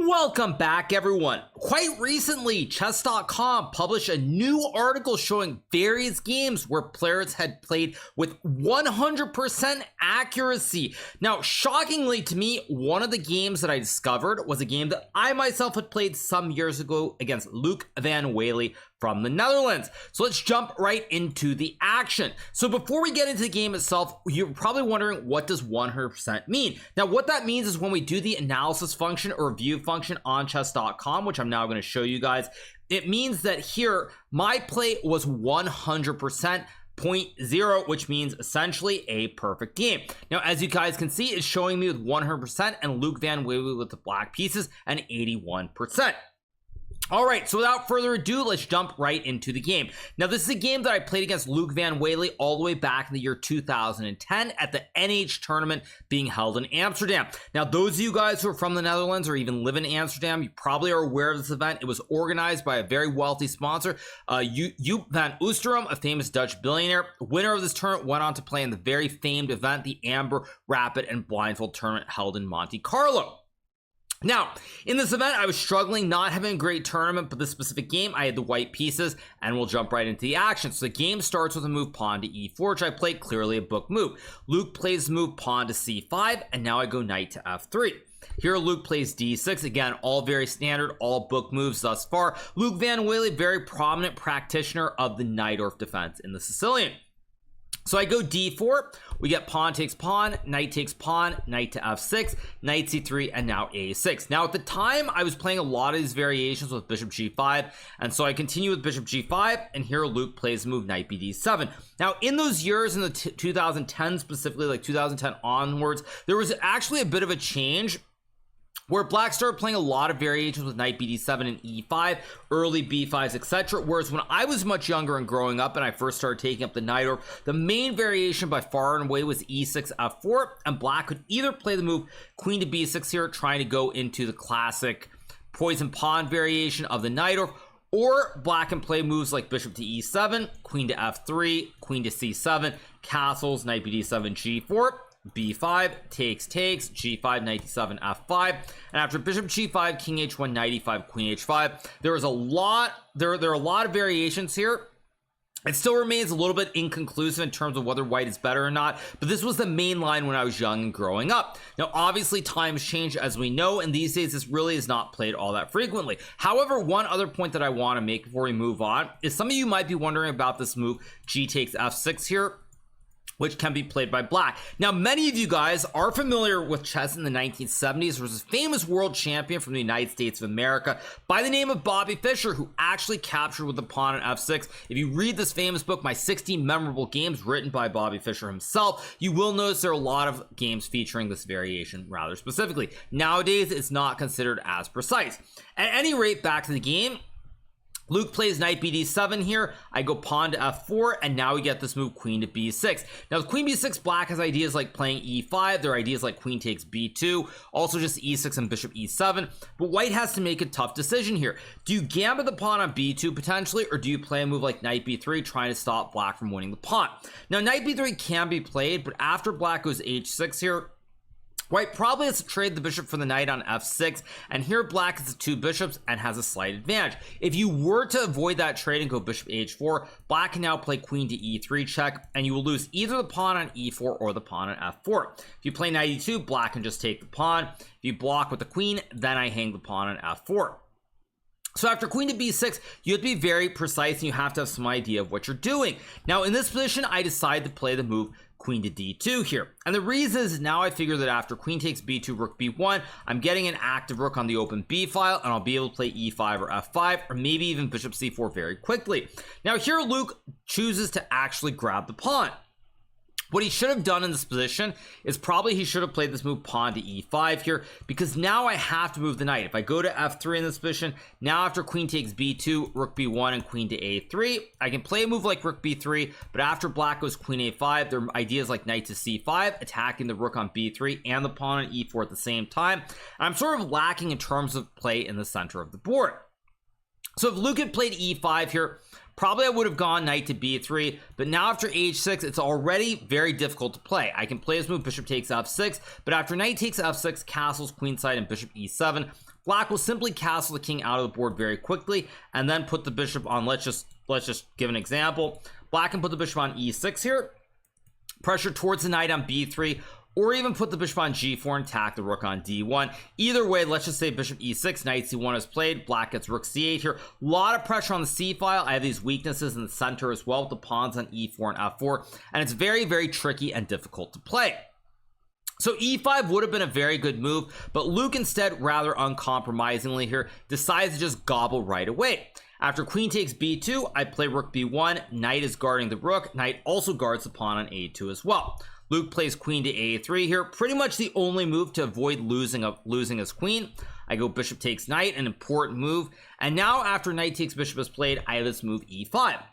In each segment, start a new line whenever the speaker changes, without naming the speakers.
Welcome back, everyone. Quite recently, chess.com published a new article showing various games where players had played with 100% accuracy. Now, shockingly to me, one of the games that I discovered was a game that I myself had played some years ago against Luc Van Wely from the Netherlands. So let's jump right into the action. So before we get into the game itself, you're probably wondering, what does 100% mean? Now, what that means is when we do the analysis function or view function on chess.com, which I'm now going to show you guys, it means that here my play was 100%. 0.0, which means essentially a perfect game. Now, as you guys can see, it's showing me with 100% and Luc Van Wely with the black pieces and 81%. All right, so without further ado, let's jump right into the game. Now, this is a game that I played against Luc Van Wely all the way back in the year 2010 at the NH tournament being held in Amsterdam. Now, those of you guys who are from the Netherlands or even live in Amsterdam, you probably are aware of this event. It was organized by a very wealthy sponsor, Joop van Oosterom, a famous Dutch billionaire. Winner of this tournament went on to play in the very famed event, the Amber Rapid and Blindfold tournament held in Monte Carlo. Now, in this event, I was struggling, not having a great tournament, but this specific game, I had the white pieces, and we'll jump right into the action. So the game starts with a move pawn to e4, which I played clearly a book move. Luc plays the move pawn to c5, and now I go knight to f3. Here, Luc plays d6. Again, all very standard, all book moves thus far. Luc Van Wely, very prominent practitioner of the Najdorf defense in the Sicilian. So I go d4, we get pawn takes pawn, knight takes pawn, knight to f6, knight c3, and now a6. Now, at the time, I was playing a lot of these variations with bishop g5, and so I continue with bishop g5, and here Luc plays the move knight bd7. Now, in those years, in the 2010, specifically like 2010 onwards, there was actually a bit of a change where black started playing a lot of variations with knight bd7 and e5, early b5s, etc. Whereas when I was much younger and growing up and I first started taking up the Najdorf, the main variation by far and away was e6, f4, and black could either play the move queen to b6 here, trying to go into the classic poison pawn variation of the Najdorf, or black can play moves like bishop to e7, queen to f3, queen to c7, castles, knight bd7, g4, b5, takes, g5, knight d7, f5, and after bishop g5, king h1, knight e5, queen h5, there are a lot of variations here. It still remains a little bit inconclusive in terms of whether white is better or not, but this was the main line when I was young and growing up. Now, obviously, times change, as we know, and these days this really is not played all that frequently. However, one other point that I want to make before we move on is some of you might be wondering about this move g takes f6 here, which can be played by black. Now, many of you guys are familiar with chess in the 1970s. There was a famous world champion from the United States of America by the name of Bobby Fischer, who actually captured with the pawn on f6. If you read this famous book, My 16 Memorable Games, written by Bobby Fischer himself, you will notice there are a lot of games featuring this variation rather specifically. Nowadays, it's not considered as precise. At any rate, back to the game. Luc plays knight bd7 here. I go pawn to f4, and now we get this move queen to b6. Now, with queen b6, black has ideas like playing e5. There are ideas like queen takes b2, also just e6 and bishop e7. But white has to make a tough decision here. Do you gambit the pawn on b2 potentially, or do you play a move like knight b3, trying to stop black from winning the pawn? Now, knight b3 can be played, but after black goes h6 here, white probably has to trade the bishop for the knight on f6, and here black has the two bishops and has a slight advantage. If you were to avoid that trade and go bishop h4, black can now play queen to e3 check, and you will lose either the pawn on e4 or the pawn on f4. If you play knight e2, black can just take the pawn. If you block with the queen, then I hang the pawn on f4. So after queen to b6, you have to be very precise and you have to have some idea of what you're doing. Now, in this position, I decide to play the move queen to d2 here, and the reason is now I figure that after queen takes b2, rook b1, I'm getting an active rook on the open b file, and I'll be able to play e5 or f5, or maybe even bishop c4 very quickly. Now, here Luc chooses to actually grab the pawn. What he should have done in this position is probably he should have played this move pawn to e5 here, because now I have to move the knight. If I go to f3 in this position, now after queen takes b2, rook b1, and queen to a3, I can play a move like rook b3, but after black goes queen a5, there are ideas like knight to c5, attacking the rook on b3 and the pawn on e4 at the same time. And I'm sort of lacking in terms of play in the center of the board. So if Luc had played e5 here, Probably I would have gone knight to b3, but now after h6, it's already very difficult to play. I can play this move, bishop takes f6, but after knight takes f6, castles queenside and bishop e7, black will simply castle the king out of the board very quickly, and then put the bishop on, let's just give an example. Black can put the bishop on e6 here, pressure towards the knight on b3, or even put the bishop on g4 and attack the rook on d1. Either way, let's just say bishop e6, knight c1 is played, black gets rook c8 here. A lot of pressure on the c file. I have these weaknesses in the center as well with the pawns on e4 and f4, and it's very, very tricky and difficult to play. So e5 would have been a very good move, but Luke instead, rather uncompromisingly here, decides to just gobble right away. After queen takes b2, I play rook b1, knight is guarding the rook, knight also guards the pawn on a2 as well. Luke plays queen to a3 here, pretty much the only move to avoid losing his queen. I go bishop takes knight, an important move, and now after knight takes bishop is played, I have this move e5.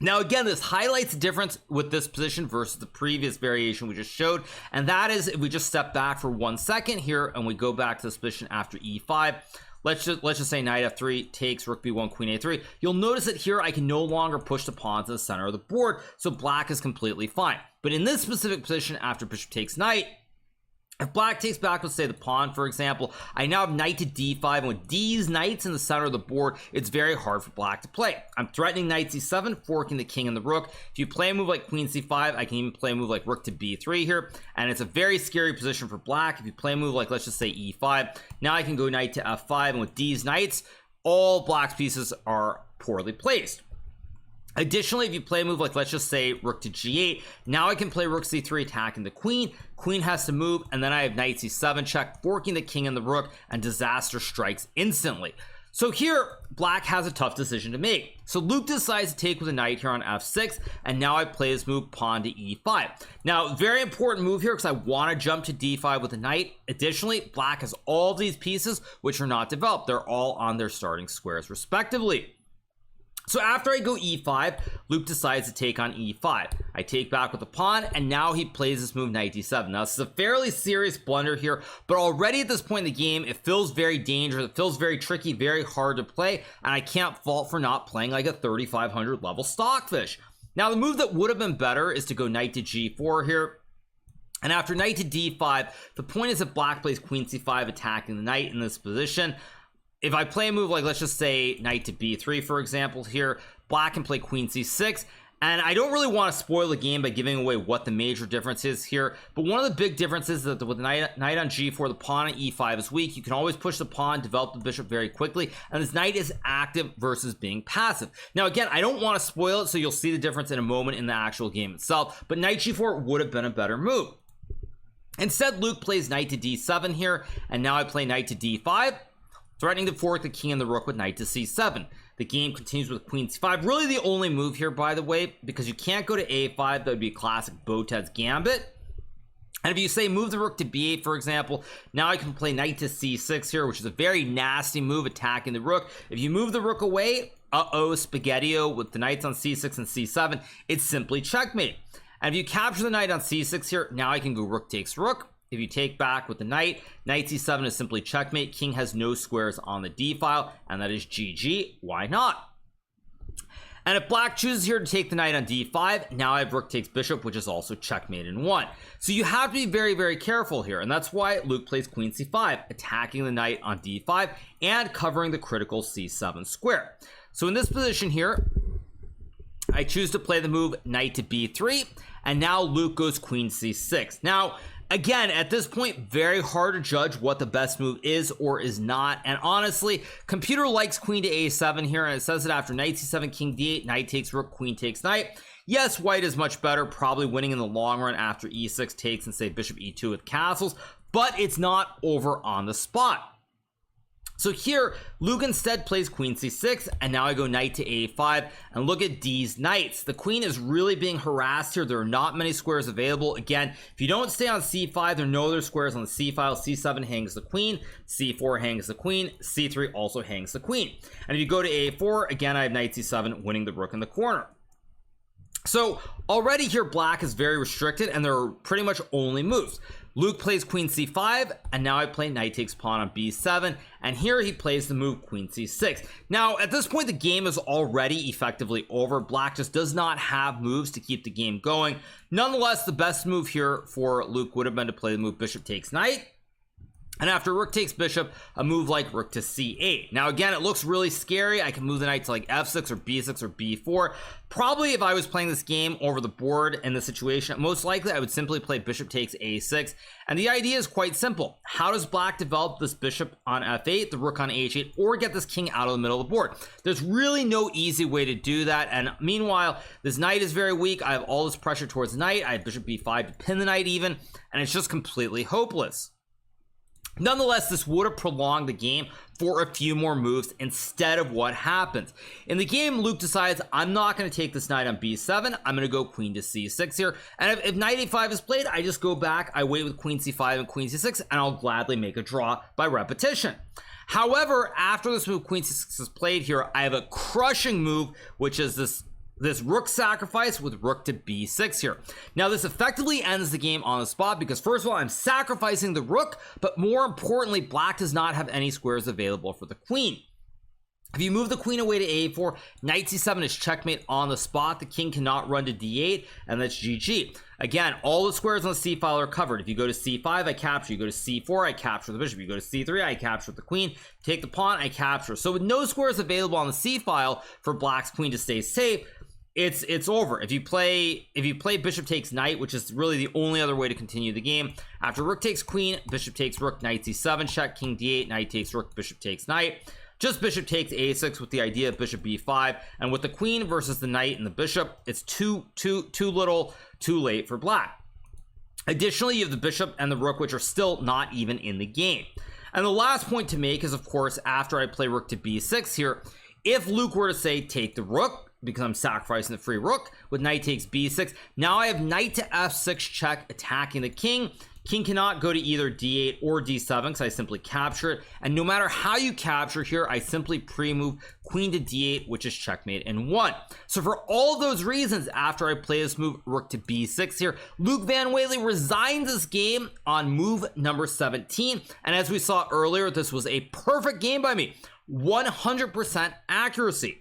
Now again, this highlights the difference with this position versus the previous variation we just showed, and that is if we just step back for 1 second here and we go back to this position after e5. Let's just say knight f3 takes rook b1 queen a3. You'll notice that here I can no longer push the pawns to the center of the board, so black is completely fine. But in this specific position after bishop takes knight, if black takes back, let's say the pawn, for example, I now have knight to d5, and with these knights in the center of the board, it's very hard for black to play. I'm threatening knight c7, forking the king and the rook. If you play a move like queen c5, I can even play a move like rook to b3 here, and it's a very scary position for black. If you play a move like, let's just say e5, now I can go knight to f5, and with these knights, all black's pieces are poorly placed. Additionally, if you play a move like, let's just say rook to g8, now I can play rook c3 attacking the queen. Queen has to move, and then I have knight c7 check, forking the king and the rook, and disaster strikes instantly. So here, black has a tough decision to make. So Luke decides to take with a knight here on f6, and now I play this move pawn to e5. Now, very important move here because I want to jump to d5 with a knight. Additionally, black has all these pieces which are not developed. They're all on their starting squares respectively. So after I go e5, Luke decides to take on e5. I take back with the pawn, and now he plays this move knight d7. Now this is a fairly serious blunder here, but already at this point in the game, it feels very dangerous, it feels very tricky, very hard to play, and I can't fault for not playing like a 3500 level stockfish. Now the move that would have been better is to go knight to g4 here. And after knight to d5, the point is that black plays queen c5 attacking the knight in this position. If I play a move like, let's just say knight to b3, for example, here, black can play queen c6, and I don't really want to spoil the game by giving away what the major difference is here, but one of the big differences is that with the knight on g4, the pawn on e5 is weak. You can always push the pawn, develop the bishop very quickly, and this knight is active versus being passive. Now again, I don't want to spoil it, so you'll see the difference in a moment in the actual game itself, but knight g4 would have been a better move. Instead, Luke plays knight to d7 here, and now I play knight to d5, threatening to fork the king and the rook with knight to c7. The game continues with queen c5. Really the only move here, by the way, because you can't go to a5. That would be a classic Botez gambit. And if you say move the rook to b8, for example, now I can play knight to c6 here, which is a very nasty move attacking the rook. If you move the rook away, spaghetti-o, with the knights on c6 and c7, it's simply checkmate. And if you capture the knight on c6 here, now I can go rook takes rook. If you take back with the knight, knight c7 is simply checkmate. King has no squares on the d file, and that is GG. Why not? And if black chooses here to take the knight on d5, now I have rook takes bishop, which is also checkmate in 1. So you have to be very, very careful here, and that's why Luke plays queen c5, attacking the knight on d5 and covering the critical c7 square. So in this position here, I choose to play the move knight to b3, and now Luke goes queen c6. Now, again, at this point, very hard to judge what the best move is or is not. And honestly, computer likes queen to a7 here, and it says that after knight c7, king d8, knight takes rook, queen takes knight. Yes, white is much better, probably winning in the long run after e6 takes and say bishop e2 with castles, but it's not over on the spot. So here, Luke instead plays queen c6, and now I go knight to a5, and look at these knights. The queen is really being harassed here. There are not many squares available. Again, if you don't stay on c5, there are no other squares on the c file. c7 hangs the queen, c4 hangs the queen, c3 also hangs the queen. And if you go to a4, again, I have knight c7 winning the rook in the corner. So already here, black is very restricted, and there are pretty much only moves. Luke plays queen c5, and now I play knight takes pawn on b7, and here he plays the move queen c6. Now, at this point, the game is already effectively over. Black just does not have moves to keep the game going. Nonetheless, the best move here for Luke would have been to play the move bishop takes knight. And after rook takes bishop, a move like rook to c8. Now again, it looks really scary. I can move the knight to like f6 or b6 or b4. Probably if I was playing this game over the board in this situation, most likely I would simply play bishop takes a6. And the idea is quite simple. How does black develop this bishop on f8, the rook on h8, or get this king out of the middle of the board? There's really no easy way to do that. And meanwhile, this knight is very weak. I have all this pressure towards the knight. I have bishop b5 to pin the knight even, and it's just completely hopeless. Nonetheless, this would have prolonged the game for a few more moves instead of what happens. In the game, Luke decides, I'm not going to take this knight on b7. I'm going to go queen to c6 here. And if knight a5 is played, I just go back, I wait with queen c5 and queen c6, and I'll gladly make a draw by repetition. However, after this move queen c6 is played here, I have a crushing move, which is this rook sacrifice with rook to b6 here. Now this effectively ends the game on the spot because first of all, I'm sacrificing the rook, but more importantly, black does not have any squares available for the queen. If you move the queen away to a4, knight c7 is checkmate on the spot. The king cannot run to d8, and that's GG. Again, all the squares on the c file are covered. If you go to c5, I capture. You go to c4, I capture the bishop. You go to c3, I capture the queen. Take the pawn, I capture. So with no squares available on the c file for black's queen to stay safe, it's over. If you play bishop takes knight, which is really the only other way to continue the game, after rook takes queen, bishop takes rook, knight c7 check, king d8, knight takes rook, bishop takes knight. Just bishop takes a6 with the idea of bishop b5, and with the queen versus the knight and the bishop, it's too little, too late for black. Additionally, you have the bishop and the rook, which are still not even in the game. And the last point to make is, of course, after I play rook to b6 here, if Luke were to say take the rook, because I'm sacrificing the free rook with knight takes b6, now I have knight to f6 check attacking the king. King cannot go to either d8 or d7 because I simply capture it, and no matter how you capture here, I simply pre-move queen to d8, which is checkmate in 1. So for all those reasons, after I play this move rook to b6 here, Luke Van Whaley resigns this game on move number 17, and as we saw earlier, this was a perfect game by me. 100% accuracy.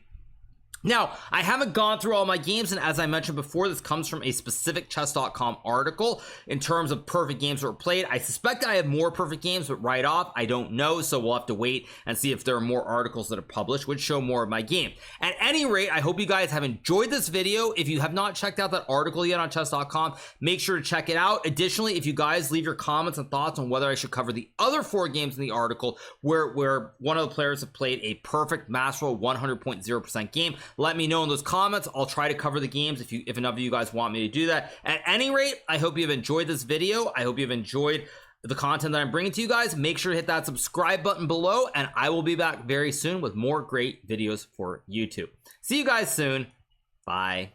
Now, I haven't gone through all my games, and as I mentioned before, this comes from a specific chess.com article in terms of perfect games that were played. I suspect I have more perfect games, but right off, I don't know, so we'll have to wait and see if there are more articles that are published which show more of my game. At any rate, I hope you guys have enjoyed this video. If you have not checked out that article yet on chess.com, make sure to check it out. Additionally, if you guys leave your comments and thoughts on whether I should cover the other 4 games in the article where one of the players have played a perfect Master 100.0% game, let me know in those comments. I'll try to cover the games if enough of you guys want me to do that. At any rate, I hope you've enjoyed this video. I hope you've enjoyed the content that I'm bringing to you guys. Make sure to hit that subscribe button below, and I will be back very soon with more great videos for YouTube. See you guys soon. Bye.